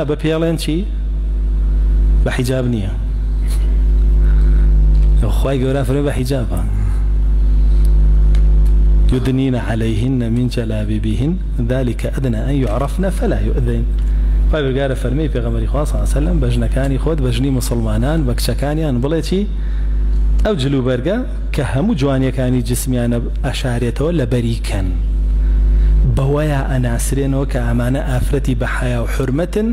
بپیڵێن چی بە حیجاب نییە خی گەورە فرێ بە حیجابە يدنين عليهن من جلابيبهن ذلك أدنى أن يعرفن فلا يؤذين خی بەرگارە فەرمێی پێغەمبەری خوا صلی الله علیه و سلم بەژنەکانی خۆت بەژنی مسلمانان بەکچەکانیان بڵێ چی ئەو جلوبەرگە کە هەموو جوانیەکانی جسمیانە ئەشارێتەوە لە بەریکەن بەوەیە ئەناسرێنەوە کە ئەمانە ئافرەتی بە حیا و حورمەتن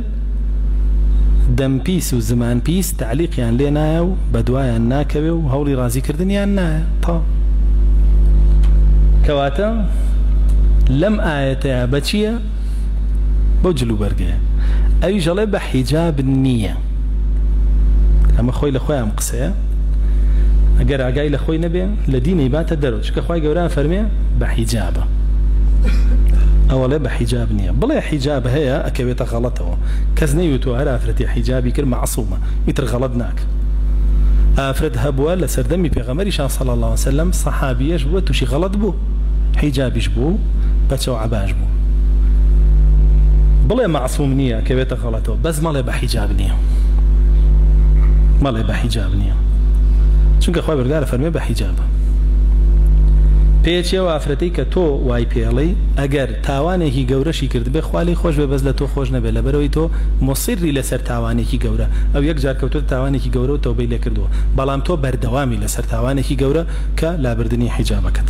دەم پیس و زمان پیس تعلیقیان لێ نایە و بەدوایان ناکەوێ و هەوڵی ڕازیکردنیان نایە تا کەواتە لەم ئاەتەیە بەچییە بەو جلوبەرگەیە ئەویش ئەڵێ بە حیجاب نییە ئەمە خۆی لە خۆیان قسەیە ئەگەر ئاگای لە خۆی نەبێ لە دینەی باتە دەرەوە چکە خی گەورە فەرمێ بە حیجابە ئەوەڵێ بە حیجاب نییە بڵێ حیجاب هەیە ئەکەوێتە غەڵەتەوە کەس نەیوتوە هەر ئافرەتی حیجابی کرد مەعسوومە میتر غەڵەت ناکە ئافرەت هەبووە لە سەردەمی پێغەمبەریشان صلی الله علیه وسلم سەحابیەش بووە تووشی غەڵەت بوو حیجابیش بوو بەچەو عەباش بوو بڵێ مەعسووم نییە ئەکەوێتە غەڵەتەوە بەس مەڵێ بە حیجاب نییە مەڵێ بە حیجاب نییە چونکە خوا بەرگارە فەرمێ بە حیجابە پێچێەوە ئافرەتەی کە تۆ وای پێڵی ئەگەر تاوانێکی گەورەشی کرد بێ خوالی خۆش بێ بەس لە تۆ خۆش نەبێت لەبەرەوەی تۆ مصیری لەسەر تاوانێکی گەورە ئەو یەک جار کەوتۆ تاوانێکی گەورە و تەوبەی لێ کردووە بەڵام تۆ بەردەوامی لەسەر تاوانێکی گەورە کە لابردنی حیجابەکەت